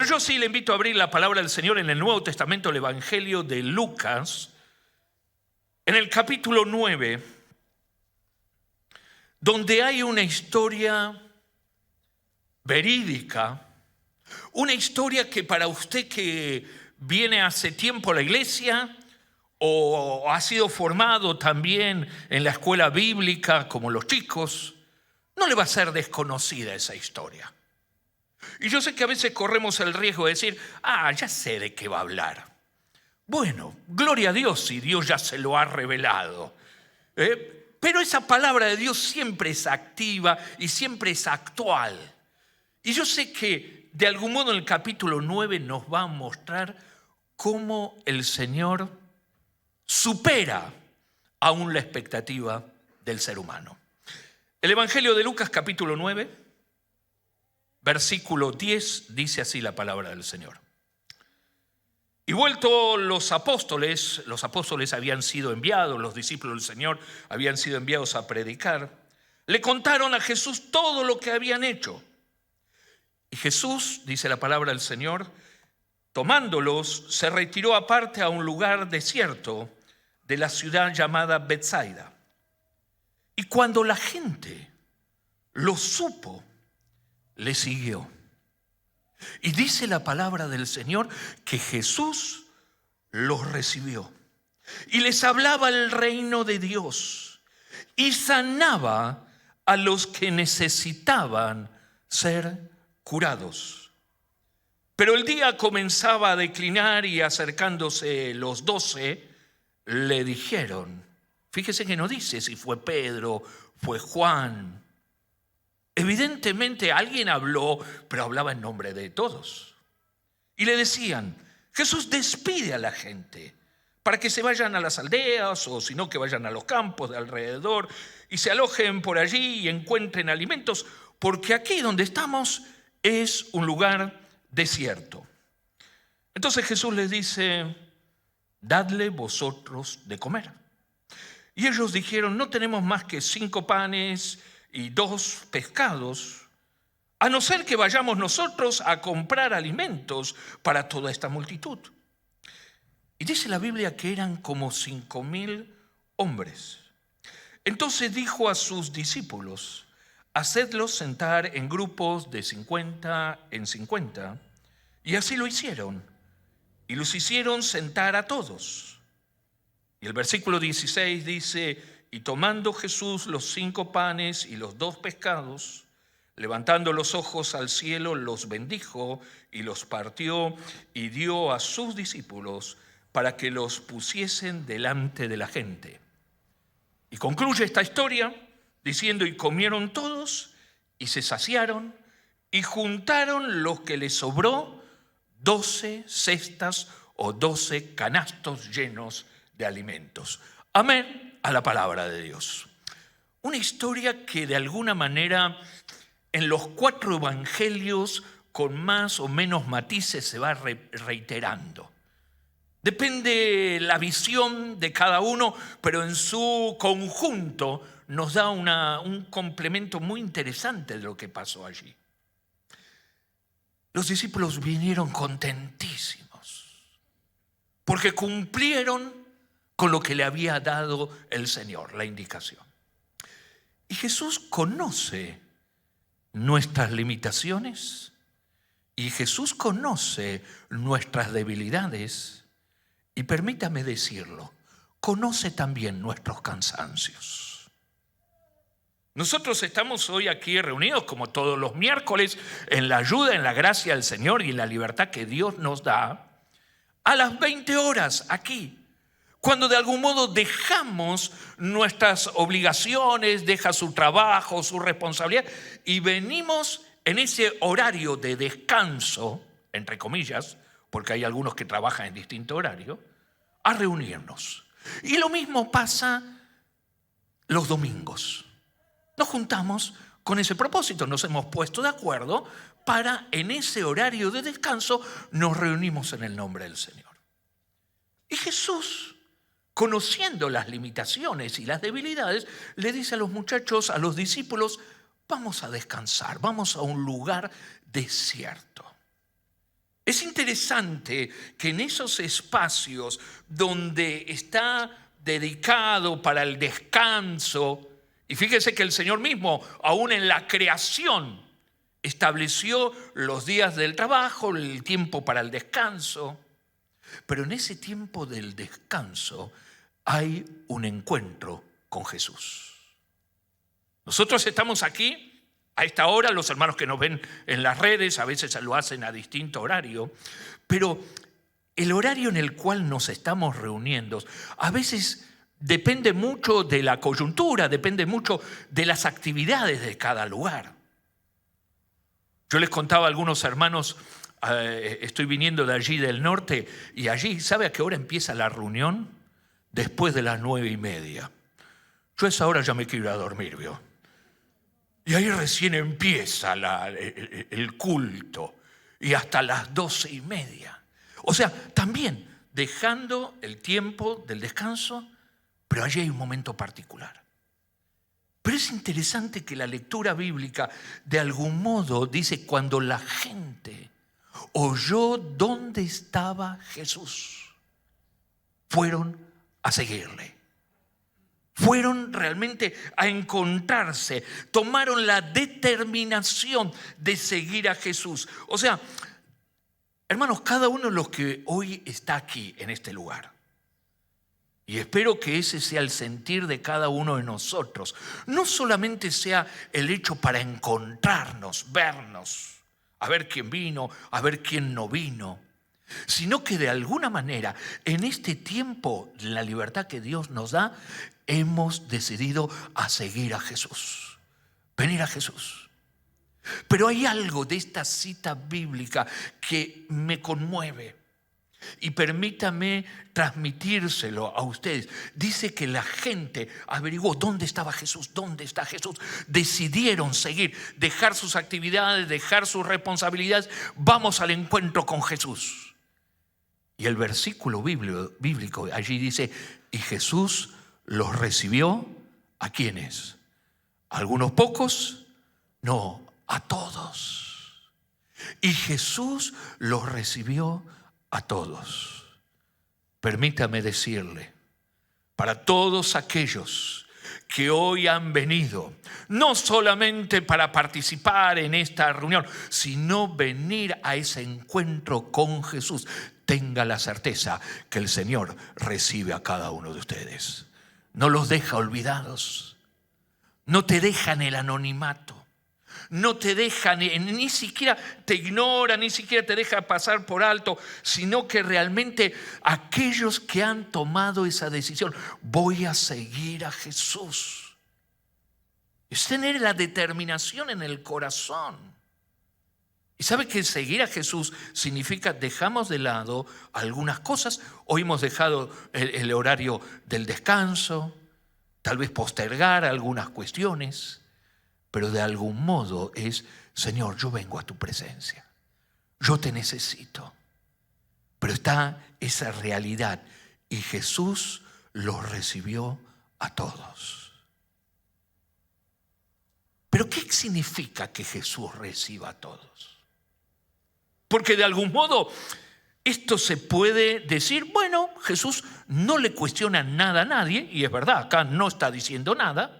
yo sí le invito a abrir la palabra del Señor en el Nuevo Testamento, el Evangelio de Lucas, en el capítulo 9, donde hay una historia verídica, una historia que para usted que viene hace tiempo a la iglesia o ha sido formado también en la escuela bíblica como los chicos, no le va a ser desconocida esa historia. Y yo sé que a veces corremos el riesgo de decir, ya sé de qué va a hablar. Bueno, gloria a Dios si Dios ya se lo ha revelado. Pero esa palabra de Dios siempre es activa y siempre es actual. Y yo sé que de algún modo en el capítulo 9 nos va a mostrar cómo el Señor supera aún la expectativa del ser humano. El Evangelio de Lucas capítulo 9, versículo 10, dice así la palabra del Señor. Y vuelto los apóstoles habían sido enviados, los discípulos del Señor habían sido enviados a predicar, le contaron a Jesús todo lo que habían hecho. Y Jesús, dice la palabra del Señor, tomándolos, se retiró aparte a un lugar desierto de la ciudad llamada Betsaida. Y cuando la gente lo supo, le siguió. Y dice la palabra del Señor que Jesús los recibió y les hablaba el reino de Dios y sanaba a los que necesitaban ser curados. Pero el día comenzaba a declinar y acercándose los 12, le dijeron, fíjese que no dice si fue Pedro, fue Juan. Evidentemente alguien habló, pero hablaba en nombre de todos. Y le decían, Jesús despide a la gente para que se vayan a las aldeas o si no que vayan a los campos de alrededor y se alojen por allí y encuentren alimentos, porque aquí donde estamos es un lugar desierto. Entonces Jesús les dice, dadle vosotros de comer. Y ellos dijeron, no tenemos más que 5 panes y 2 pescados, a no ser que vayamos nosotros a comprar alimentos para toda esta multitud. Y dice la Biblia que eran como 5,000 hombres. Entonces dijo a sus discípulos, hacedlos sentar en grupos de 50 en 50, y así lo hicieron, y los hicieron sentar a todos. Y el versículo 16 dice, y tomando Jesús los 5 panes y los 2 pescados, levantando los ojos al cielo, los bendijo y los partió y dio a sus discípulos para que los pusiesen delante de la gente. Y concluye esta historia diciendo, y comieron todos y se saciaron y juntaron lo que les sobró, 12 cestas o 12 canastos llenos de alimentos. Amén a la palabra de Dios. Una historia que de alguna manera en los 4 evangelios con más o menos matices se va reiterando. Depende la visión de cada uno, pero en su conjunto nos da un complemento muy interesante de lo que pasó allí. Los discípulos vinieron contentísimos porque cumplieron con lo que le había dado el Señor, la indicación. Y Jesús conoce nuestras limitaciones y Jesús conoce nuestras debilidades y permítame decirlo, conoce también nuestros cansancios. Nosotros estamos hoy aquí reunidos como todos los miércoles en la ayuda, en la gracia del Señor y en la libertad que Dios nos da a las 20 horas aquí. Cuando de algún modo dejamos nuestras obligaciones, deja su trabajo, su responsabilidad y venimos en ese horario de descanso, entre comillas, porque hay algunos que trabajan en distinto horario, a reunirnos. Y lo mismo pasa los domingos. Nos juntamos con ese propósito, nos hemos puesto de acuerdo para en ese horario de descanso nos reunimos en el nombre del Señor. Y Jesús, conociendo las limitaciones y las debilidades, le dice a los muchachos, a los discípulos, vamos a descansar, vamos a un lugar desierto. Es interesante que en esos espacios donde está dedicado para el descanso, y fíjese que el Señor mismo, aún en la creación, estableció los días del trabajo, el tiempo para el descanso, pero en ese tiempo del descanso hay un encuentro con Jesús. Nosotros estamos aquí a esta hora, los hermanos que nos ven en las redes a veces lo hacen a distinto horario, pero el horario en el cual nos estamos reuniendo a veces depende mucho de la coyuntura, depende mucho de las actividades de cada lugar. Yo les contaba a algunos hermanos, estoy viniendo de allí del norte, y allí, ¿sabe a qué hora empieza la reunión? Después de las 9:30. Yo a esa hora ya me quiero ir a dormir, ¿vio? Y ahí recién empieza el culto, y hasta las 12:30. O sea, también dejando el tiempo del descanso, pero allí hay un momento particular. Pero es interesante que la lectura bíblica de algún modo dice cuando la gente oyó dónde estaba Jesús, fueron a seguirle. Fueron realmente a encontrarse, tomaron la determinación de seguir a Jesús. O sea, hermanos, cada uno de los que hoy está aquí en este lugar, y espero que ese sea el sentir de cada uno de nosotros, no solamente sea el hecho para encontrarnos, vernos, a ver quién vino, a ver quién no vino, sino que de alguna manera en este tiempo, la libertad que Dios nos da, hemos decidido a seguir a Jesús, venir a Jesús. Pero hay algo de esta cita bíblica que me conmueve. Y permítame transmitírselo a ustedes. Dice que la gente averiguó dónde estaba Jesús, dónde está Jesús. Decidieron seguir, dejar sus actividades, dejar sus responsabilidades. Vamos al encuentro con Jesús. Y el versículo bíblico allí dice, y Jesús los recibió, ¿a quiénes? ¿A algunos pocos? No, a todos. Y Jesús los recibió a todos. Permítame decirle, para todos aquellos que hoy han venido, no solamente para participar en esta reunión, sino venir a ese encuentro con Jesús, tenga la certeza que el Señor recibe a cada uno de ustedes. No los deja olvidados, no te deja en el anonimato. No te deja, ni siquiera te ignora, ni siquiera te deja pasar por alto, sino que realmente aquellos que han tomado esa decisión, voy a seguir a Jesús, es tener la determinación en el corazón. Y sabe que seguir a Jesús significa dejamos de lado algunas cosas. Hoy hemos dejado el horario del descanso, tal vez postergar algunas cuestiones. Pero de algún modo es, Señor, yo vengo a tu presencia, yo te necesito. Pero está esa realidad y Jesús los recibió a todos. Pero ¿qué significa que Jesús reciba a todos? Porque de algún modo esto se puede decir, bueno, Jesús no le cuestiona nada a nadie, y es verdad, acá no está diciendo nada.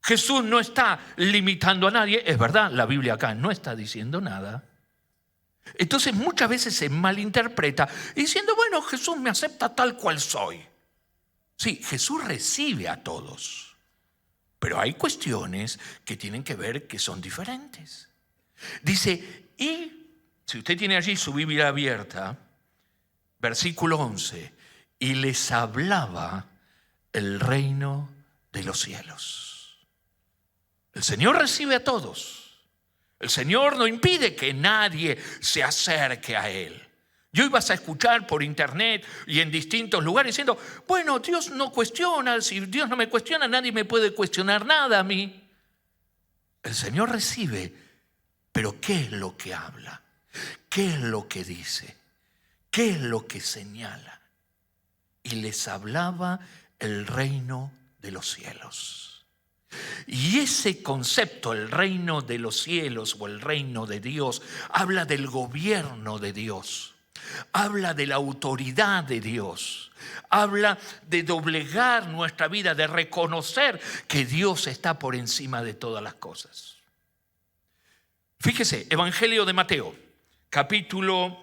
Jesús no está limitando a nadie, es verdad, la Biblia acá no está diciendo nada. Entonces muchas veces se malinterpreta diciendo, bueno, Jesús me acepta tal cual soy. Sí, Jesús recibe a todos, pero hay cuestiones que tienen que ver que son diferentes. Dice, y si usted tiene allí su Biblia abierta, versículo 11, y les hablaba el reino de los cielos. El Señor recibe a todos. El Señor no impide que nadie se acerque a Él. Y hoy vas a escuchar por internet y en distintos lugares diciendo, bueno, Dios no cuestiona, si Dios no me cuestiona, nadie me puede cuestionar nada a mí. El Señor recibe, pero ¿qué es lo que habla? ¿Qué es lo que dice? ¿Qué es lo que señala? Y les hablaba el reino de los cielos. Y ese concepto, el reino de los cielos o el reino de Dios, habla del gobierno de Dios, habla de la autoridad de Dios, habla de doblegar nuestra vida, de reconocer que Dios está por encima de todas las cosas. Fíjese, Evangelio de Mateo, capítulo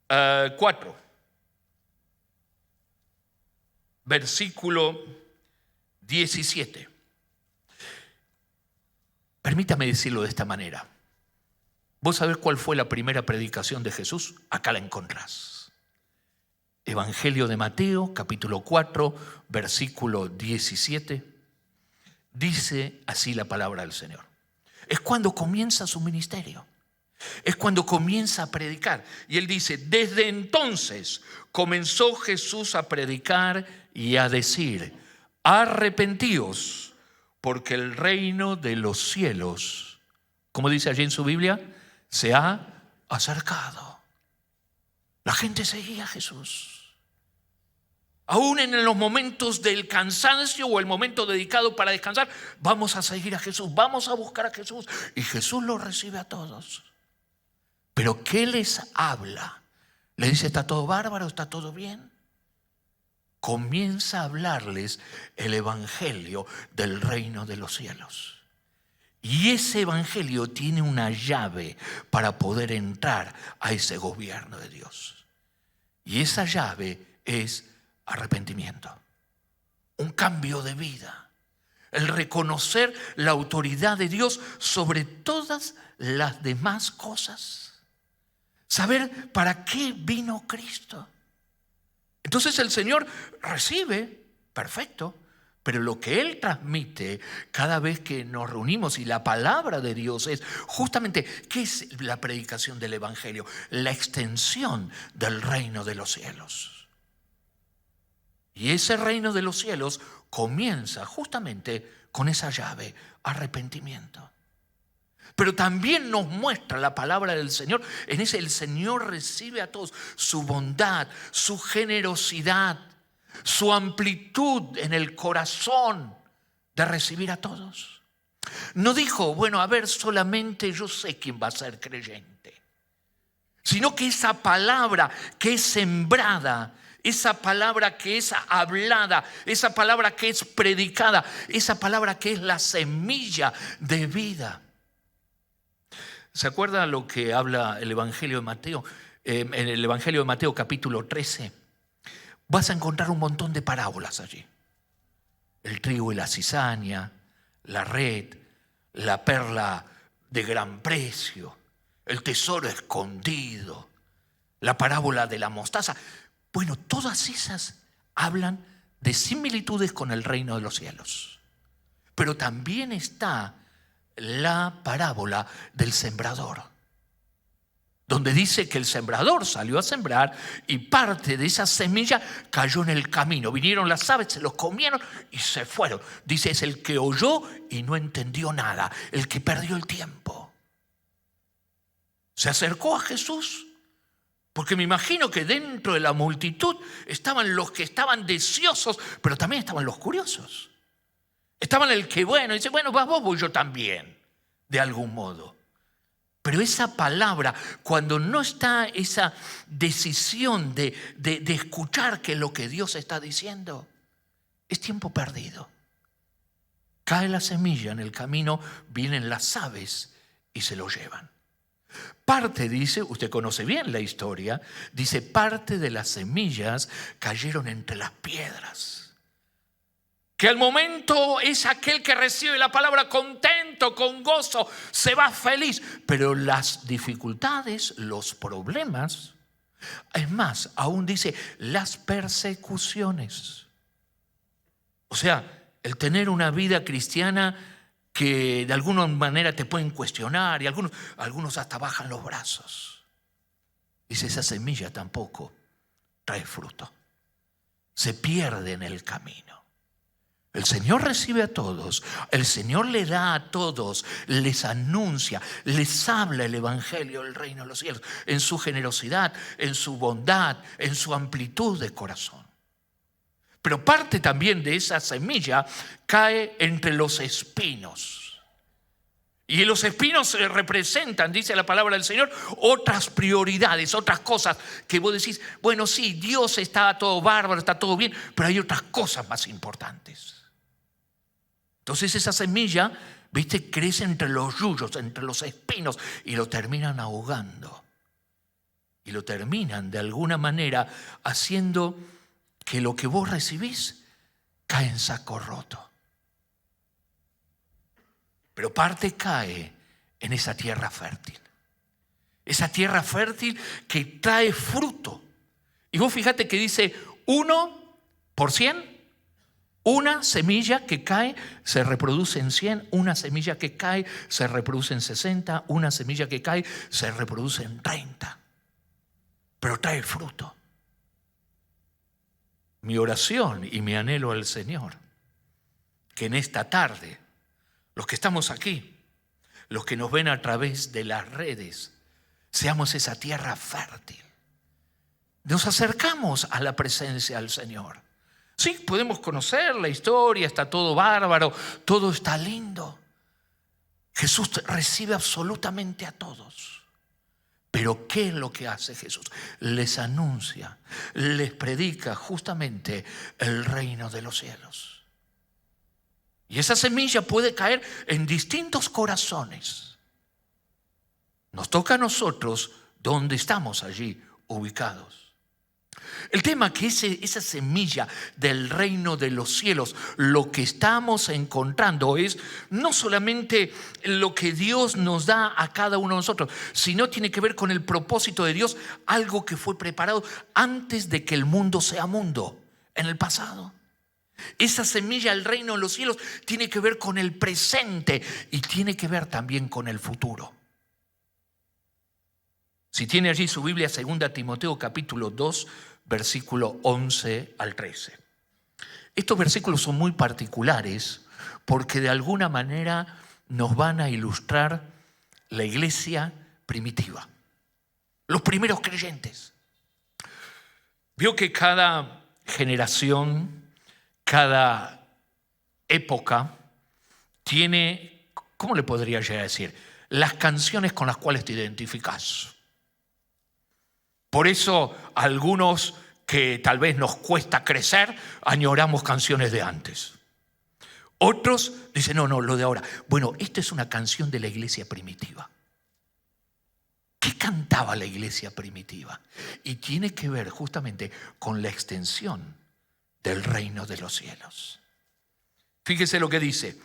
4, versículo 17. Permítame decirlo de esta manera. ¿Vos sabés cuál fue la primera predicación de Jesús? Acá la encontrás. Evangelio de Mateo, capítulo 4, versículo 17. Dice así la palabra del Señor. Es cuando comienza su ministerio. Es cuando comienza a predicar. Y él dice, desde entonces comenzó Jesús a predicar y a decir, arrepentíos, porque el reino de los cielos, como dice allí en su Biblia, se ha acercado. La gente seguía a Jesús. Aún en los momentos del cansancio o el momento dedicado para descansar, vamos a seguir a Jesús, vamos a buscar a Jesús. Y Jesús los recibe a todos. Pero ¿qué les habla? ¿Le dice está todo bárbaro, está todo bien? Comienza a hablarles el evangelio del reino de los cielos. Y ese evangelio tiene una llave para poder entrar a ese gobierno de Dios. Y esa llave es arrepentimiento, un cambio de vida, el reconocer la autoridad de Dios sobre todas las demás cosas, saber para qué vino Cristo. Entonces el Señor recibe, perfecto, pero lo que Él transmite cada vez que nos reunimos y la palabra de Dios es justamente, ¿qué es la predicación del Evangelio? La extensión del reino de los cielos. Y ese reino de los cielos comienza justamente con esa llave, arrepentimiento. Pero también nos muestra la palabra del Señor. En ese el Señor recibe a todos su bondad, su generosidad, su amplitud en el corazón de recibir a todos. No dijo, bueno, a ver, solamente yo sé quién va a ser creyente. Sino que esa palabra que es sembrada, esa palabra que es hablada, esa palabra que es predicada, esa palabra que es la semilla de vida. ¿Se acuerda lo que habla el Evangelio de Mateo? En el Evangelio de Mateo capítulo 13 vas a encontrar un montón de parábolas allí. El trigo y la cizaña, la red, la perla de gran precio, el tesoro escondido, la parábola de la mostaza. Bueno, todas esas hablan de similitudes con el reino de los cielos. Pero también está la parábola del sembrador, donde dice que el sembrador salió a sembrar y parte de esa semilla cayó en el camino. Vinieron las aves, se los comieron y se fueron. Dice, es el que oyó y no entendió nada, el que perdió el tiempo. Se acercó a Jesús. Porque me imagino que dentro de la multitud estaban los que estaban deseosos, pero también estaban los curiosos. Estaban el que, bueno, dice, bueno, vas vos, voy yo también, de algún modo. Pero esa palabra, cuando no está esa decisión de escuchar que lo que Dios está diciendo, es tiempo perdido. Cae la semilla en el camino, vienen las aves y se lo llevan. Parte, dice, usted conoce bien la historia, dice, parte de las semillas cayeron entre las piedras. Que al momento es aquel que recibe la palabra contento, con gozo, se va feliz. Pero las dificultades, los problemas, es más, aún dice, las persecuciones. O sea, el tener una vida cristiana que de alguna manera te pueden cuestionar y algunos hasta bajan los brazos. Dice, esa semilla tampoco trae fruto. Se pierde en el camino. El Señor recibe a todos, el Señor le da a todos, les anuncia, les habla el evangelio del reino de los cielos, en su generosidad, en su bondad, en su amplitud de corazón. Pero parte también de esa semilla cae entre los espinos. Y los espinos representan, dice la palabra del Señor, otras prioridades, otras cosas que vos decís, bueno, sí, Dios está todo bárbaro, está todo bien, pero hay otras cosas más importantes. Entonces esa semilla, viste, crece entre los yuyos, entre los espinos, y lo terminan ahogando. Y lo terminan de alguna manera haciendo que lo que vos recibís cae en saco roto. Pero parte cae en esa tierra fértil. Esa tierra fértil que trae fruto. Y vos fíjate que dice 1%. Una semilla que cae se reproduce en 100, una semilla que cae se reproduce en 60, una semilla que cae se reproduce en 30. Pero trae fruto. Mi oración y mi anhelo al Señor, que en esta tarde, los que estamos aquí, los que nos ven a través de las redes, seamos esa tierra fértil. Nos acercamos a la presencia del Señor. Sí, podemos conocer la historia, está todo bárbaro, todo está lindo. Jesús recibe absolutamente a todos. Pero ¿qué es lo que hace Jesús? Les anuncia, les predica justamente el reino de los cielos. Y esa semilla puede caer en distintos corazones. Nos toca a nosotros donde estamos allí ubicados. El tema que esa semilla del reino de los cielos, lo que estamos encontrando es no solamente lo que Dios nos da a cada uno de nosotros, sino tiene que ver con el propósito de Dios, algo que fue preparado antes de que el mundo sea mundo, en el pasado. Esa semilla del reino de los cielos tiene que ver con el presente y tiene que ver también con el futuro. Si tiene allí su Biblia, 2 Timoteo capítulo 2, versículo 11 al 13. Estos versículos son muy particulares porque de alguna manera nos van a ilustrar la iglesia primitiva, los primeros creyentes. Vio que cada generación, cada época tiene, ¿cómo le podría llegar a decir? Las canciones con las cuales te identificas. Por eso algunos que tal vez nos cuesta crecer, añoramos canciones de antes. Otros dicen, no, lo de ahora. Bueno, esta es una canción de la iglesia primitiva. ¿Qué cantaba la iglesia primitiva? Y tiene que ver justamente con la extensión del reino de los cielos. Fíjese lo que dice.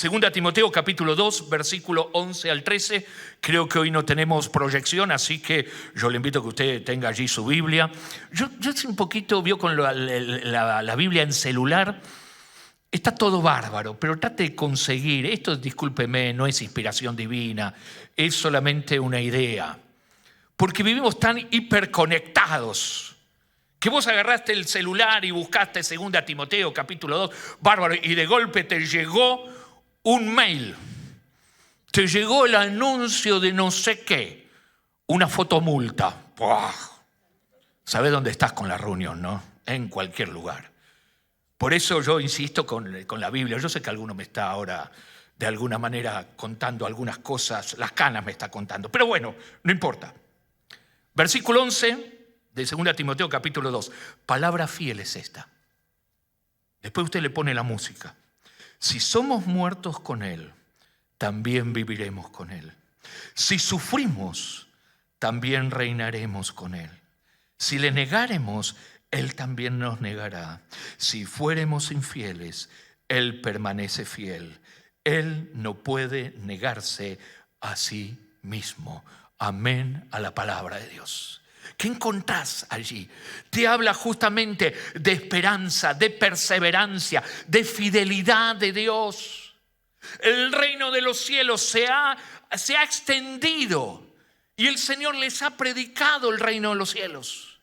2 Timoteo capítulo 2, versículo 11 al 13. Creo que hoy no tenemos proyección, así que yo le invito a que usted tenga allí su Biblia. Yo un poquito vio con la Biblia en celular. Está todo bárbaro, pero trate de conseguir. Esto, discúlpeme, no es inspiración divina, es solamente una idea. Porque vivimos tan hiperconectados que vos agarraste el celular y buscaste 2 Timoteo capítulo 2, bárbaro, y de golpe te llegó un mail, te llegó el anuncio de no sé qué, una fotomulta. ¿Sabés dónde estás con la reunión, no? En cualquier lugar. Por eso yo insisto con la Biblia. Yo sé que alguno me está ahora de alguna manera contando algunas cosas, las canas me está contando, pero bueno, no importa. Versículo 11 de 2 Timoteo capítulo 2. Palabra fiel es esta. Después usted le pone la música. Si somos muertos con Él, también viviremos con Él. Si sufrimos, también reinaremos con Él. Si le negáremos, Él también nos negará. Si fuéremos infieles, Él permanece fiel. Él no puede negarse a sí mismo. Amén a la palabra de Dios. ¿Qué encontrás allí? Te habla justamente de esperanza, de perseverancia, de fidelidad de Dios. El reino de los cielos se ha extendido y el Señor les ha predicado el reino de los cielos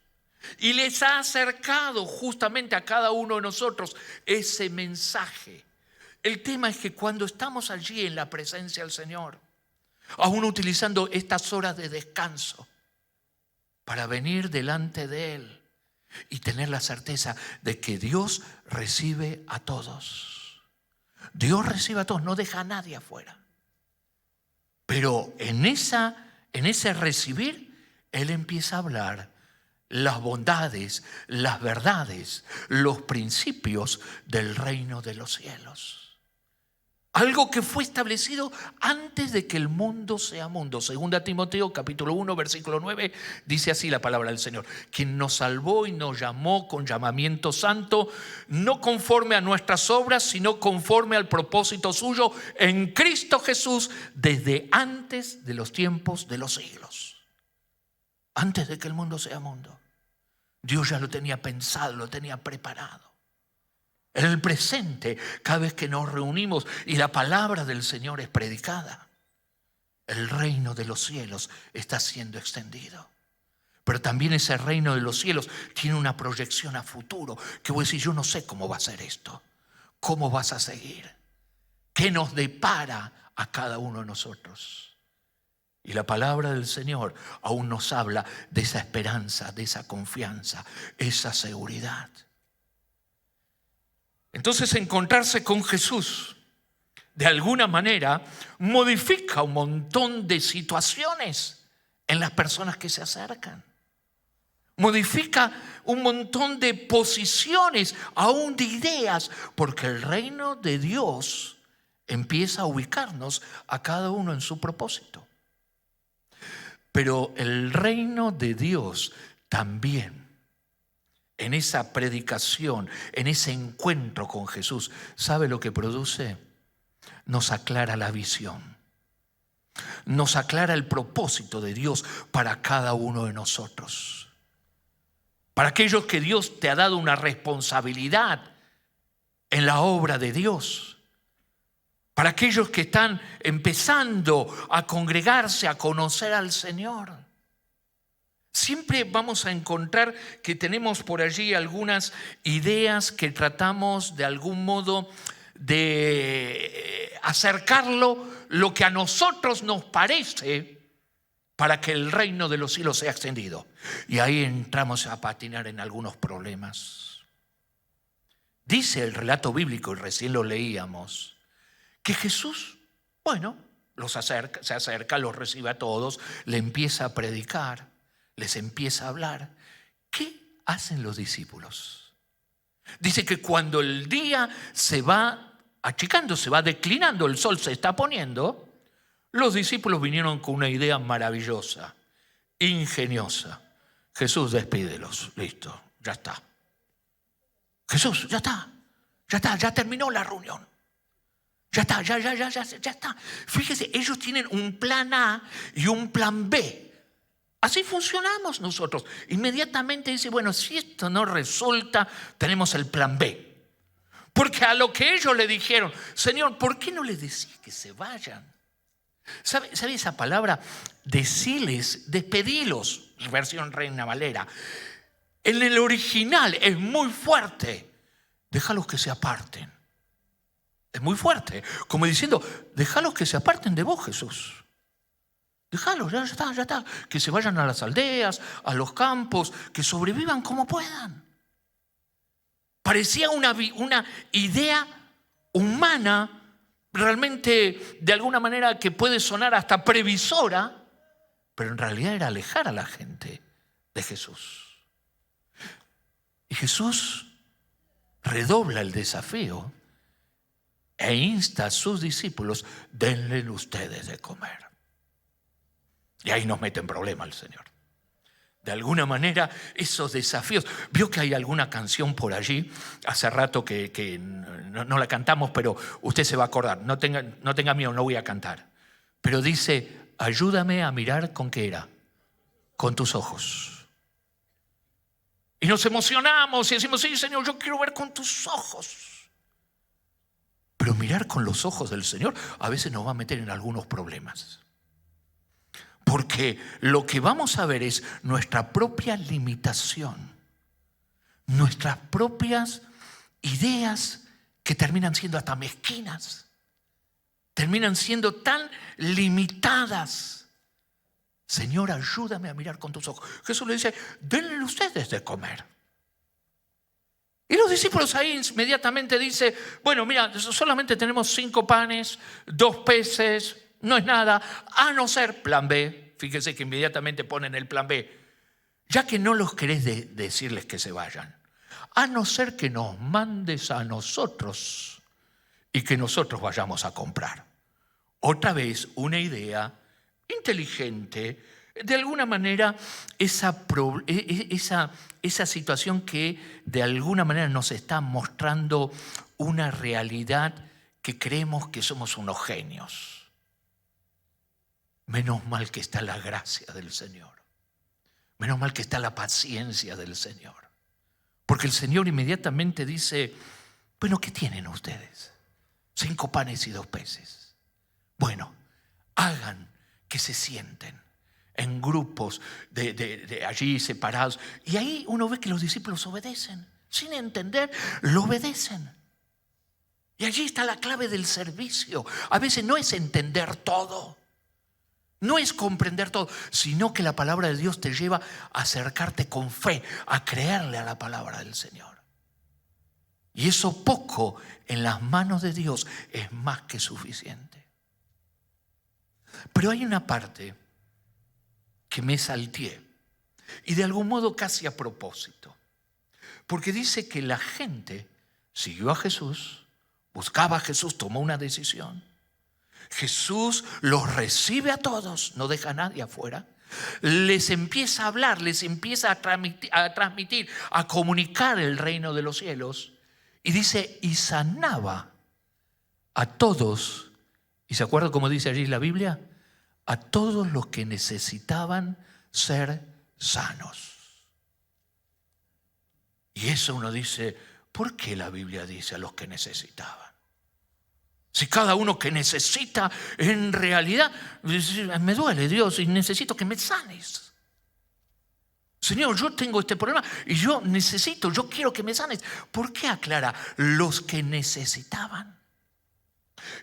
y les ha acercado justamente a cada uno de nosotros ese mensaje. El tema es que cuando estamos allí en la presencia del Señor, aún utilizando estas horas de descanso, para venir delante de Él y tener la certeza de que Dios recibe a todos. Dios recibe a todos, no deja a nadie afuera. Pero en ese recibir, Él empieza a hablar las bondades, las verdades, los principios del reino de los cielos. Algo que fue establecido antes de que el mundo sea mundo. 2 Timoteo capítulo 1 versículo 9 dice así la palabra del Señor: quien nos salvó y nos llamó con llamamiento santo, no conforme a nuestras obras, sino conforme al propósito suyo en Cristo Jesús, desde antes de los tiempos de los siglos. Antes de que el mundo sea mundo, Dios ya lo tenía pensado, lo tenía preparado. En el presente, cada vez que nos reunimos y la palabra del Señor es predicada, el reino de los cielos está siendo extendido. Pero también ese reino de los cielos tiene una proyección a futuro, que voy a decir, yo no sé cómo va a ser esto, cómo vas a seguir, qué nos depara a cada uno de nosotros. Y la palabra del Señor aún nos habla de esa esperanza, de esa confianza, esa seguridad. Entonces, encontrarse con Jesús de alguna manera modifica un montón de situaciones en las personas que se acercan. Modifica un montón de posiciones, aún de ideas, porque el reino de Dios empieza a ubicarnos a cada uno en su propósito. Pero el reino de Dios también, en esa predicación, en ese encuentro con Jesús, ¿sabe lo que produce? Nos aclara la visión. Nos aclara el propósito de Dios para cada uno de nosotros. Para aquellos que Dios te ha dado una responsabilidad en la obra de Dios. Para aquellos que están empezando a congregarse, a conocer al Señor. Siempre vamos a encontrar que tenemos por allí algunas ideas que tratamos de algún modo de acercarlo lo que a nosotros nos parece para que el reino de los cielos sea extendido. Y ahí entramos a patinar en algunos problemas. Dice el relato bíblico, y recién lo leíamos, que Jesús, se acerca, los recibe a todos, le empieza a predicar, les empieza a hablar. ¿Qué hacen los discípulos? Dice que cuando el día se va achicando, se va declinando, el sol se está poniendo, los discípulos vinieron con una idea maravillosa, ingeniosa. Jesús, despídelos, listo, ya está. Jesús, ya está, ya terminó la reunión. Ya está. Fíjese, ellos tienen un plan A y un plan B. Así funcionamos nosotros. Inmediatamente dice, bueno, si esto no resulta, tenemos el plan B. Porque a lo que ellos le dijeron, Señor, ¿por qué no les decís que se vayan? ¿Sabe esa palabra? Deciles, despedilos, versión Reina Valera. En el original es muy fuerte. Déjalos que se aparten. Es muy fuerte, como diciendo, déjalos que se aparten de vos, Jesús. Déjalos, ya está. Que se vayan a las aldeas, a los campos, que sobrevivan como puedan. Parecía una idea humana, realmente de alguna manera que puede sonar hasta previsora, pero en realidad era alejar a la gente de Jesús. Y Jesús redobla el desafío e insta a sus discípulos, denle ustedes de comer. Y ahí nos mete en problema el Señor. De alguna manera, esos desafíos. Vio que hay alguna canción por allí, hace rato que no la cantamos, pero usted se va a acordar. No tenga miedo, no voy a cantar. Pero dice, ayúdame a mirar con qué era. Con tus ojos. Y nos emocionamos y decimos, sí, Señor, yo quiero ver con tus ojos. Pero mirar con los ojos del Señor a veces nos va a meter en algunos problemas. Porque lo que vamos a ver es nuestra propia limitación, nuestras propias ideas que terminan siendo hasta mezquinas, terminan siendo tan limitadas. Señor, ayúdame a mirar con tus ojos. Jesús le dice, denle ustedes de comer. Y los discípulos ahí inmediatamente dicen, bueno, mira, solamente tenemos 5 panes, 2 peces, no es nada, a no ser plan B. Fíjese que inmediatamente ponen el plan B. Ya que no los querés decirles que se vayan, a no ser que nos mandes a nosotros y que nosotros vayamos a comprar. Otra vez una idea inteligente, de alguna manera esa situación que de alguna manera nos está mostrando una realidad que creemos que somos unos genios. Menos mal que está la gracia del Señor. Menos mal que está la paciencia del Señor. Porque el Señor inmediatamente dice, bueno, ¿qué tienen ustedes? 5 panes y 2 peces. Bueno, hagan que se sienten en grupos de allí separados. Y ahí uno ve que los discípulos obedecen. Sin entender, lo obedecen. Y allí está la clave del servicio. A veces no es entender todo. No es comprender todo, sino que la palabra de Dios te lleva a acercarte con fe, a creerle a la palabra del Señor. Y eso poco en las manos de Dios es más que suficiente. Pero hay una parte que me salteé, y de algún modo casi a propósito, porque dice que la gente siguió a Jesús, buscaba a Jesús, tomó una decisión. Jesús los recibe a todos, no deja a nadie afuera. Les empieza a hablar, les empieza a transmitir, a comunicar el reino de los cielos. Y dice, y sanaba a todos. ¿Y se acuerdan cómo dice allí la Biblia? A todos los que necesitaban ser sanos. Y eso uno dice, ¿por qué la Biblia dice a los que necesitaban? Si cada uno que necesita, en realidad, me duele Dios y necesito que me sanes. Señor, yo tengo este problema y yo quiero que me sanes. ¿Por qué aclara los que necesitaban?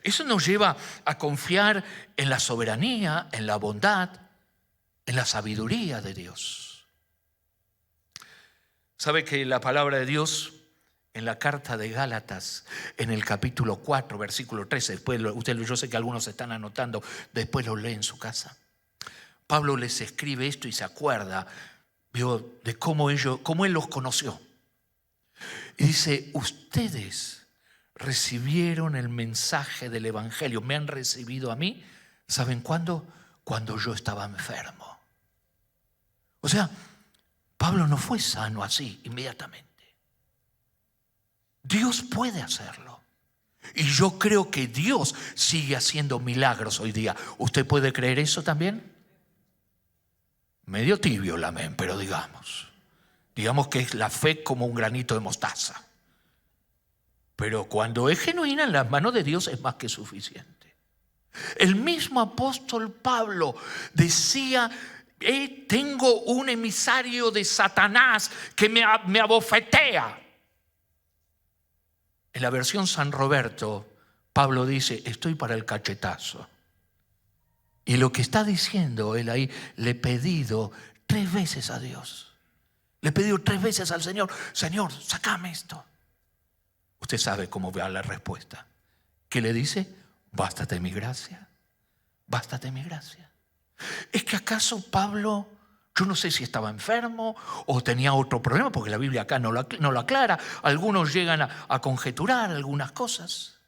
Eso nos lleva a confiar en la soberanía, en la bondad, en la sabiduría de Dios. ¿Sabe que la palabra de Dios en la carta de Gálatas, en el capítulo 4, versículo 13, después yo sé que algunos están anotando, después lo lee en su casa. Pablo les escribe esto y se acuerda de cómo él los conoció. Y dice, ustedes recibieron el mensaje del evangelio, me han recibido a mí, ¿saben cuándo? Cuando yo estaba enfermo. O sea, Pablo no fue sano así inmediatamente. Dios puede hacerlo. Y yo creo que Dios sigue haciendo milagros hoy día. ¿Usted puede creer eso también? Medio tibio el amén, pero digamos que es la fe como un granito de mostaza. Pero cuando es genuina en las manos de Dios es más que suficiente. El mismo apóstol Pablo decía, tengo un emisario de Satanás que me abofetea. En la versión San Roberto, Pablo dice, estoy para el cachetazo. Y lo que está diciendo él ahí, le he pedido 3 veces a Dios. Le he pedido 3 veces al Señor, Señor, sácame esto. Usted sabe cómo va la respuesta. ¿Qué le dice? Bástate mi gracia, bástate mi gracia. ¿Es que acaso Pablo, yo no sé si estaba enfermo o tenía otro problema, porque la Biblia acá no lo aclara. Algunos llegan a conjeturar algunas cosas.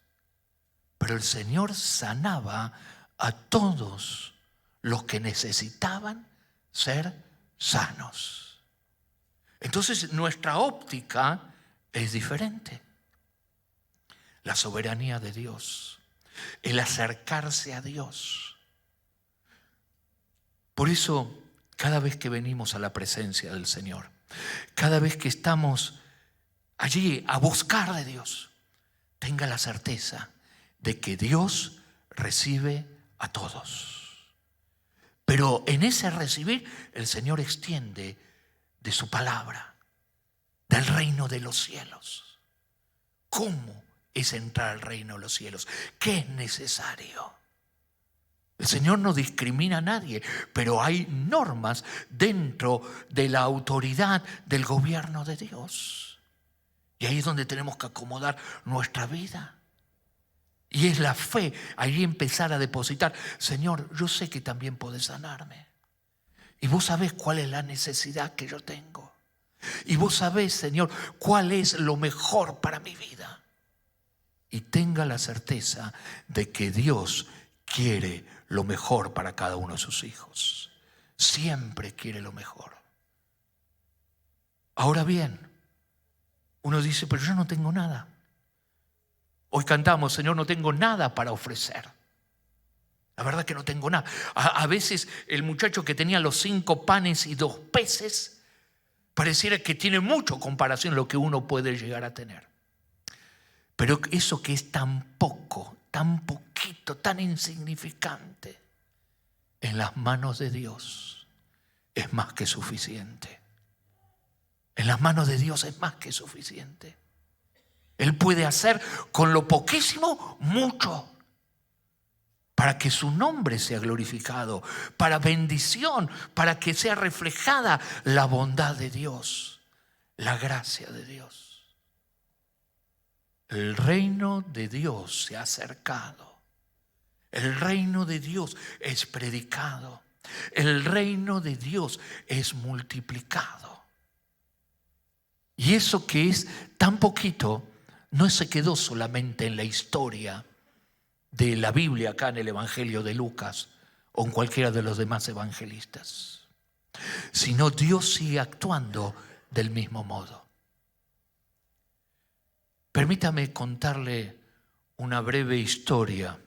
Pero el Señor sanaba a todos los que necesitaban ser sanos. Entonces nuestra óptica es diferente. La soberanía de Dios, el acercarse a Dios. Por eso, cada vez que venimos a la presencia del Señor, cada vez que estamos allí a buscar de Dios, tenga la certeza de que Dios recibe a todos. Pero en ese recibir, el Señor extiende de su palabra, del reino de los cielos. ¿Cómo es entrar al reino de los cielos? ¿Qué es necesario? El Señor no discrimina a nadie, pero hay normas dentro de la autoridad del gobierno de Dios. Y ahí es donde tenemos que acomodar nuestra vida. Y es la fe, ahí empezar a depositar. Señor, yo sé que también podés sanarme. Y vos sabés cuál es la necesidad que yo tengo. Y vos sabés, Señor, cuál es lo mejor para mi vida. Y tenga la certeza de que Dios quiere lo mejor para cada uno de sus hijos. Siempre quiere lo mejor. Ahora bien, uno dice, pero yo no tengo nada. Hoy cantamos, Señor, no tengo nada para ofrecer. La verdad que no tengo nada. A veces el muchacho que tenía los 5 panes y 2 peces, pareciera que tiene mucho comparación a lo que uno puede llegar a tener. Pero eso que es tan poco, tan poquito, tan insignificante, en las manos de Dios es más que suficiente. En las manos de Dios es más que suficiente. Él puede hacer con lo poquísimo mucho para que su nombre sea glorificado, para bendición, para que sea reflejada la bondad de Dios, la gracia de Dios. El reino de Dios se ha acercado. El reino de Dios es predicado. El reino de Dios es multiplicado. Y eso que es tan poquito no se quedó solamente en la historia de la Biblia, acá en el Evangelio de Lucas o en cualquiera de los demás evangelistas, sino Dios sigue actuando del mismo modo. Permítame contarle una breve historia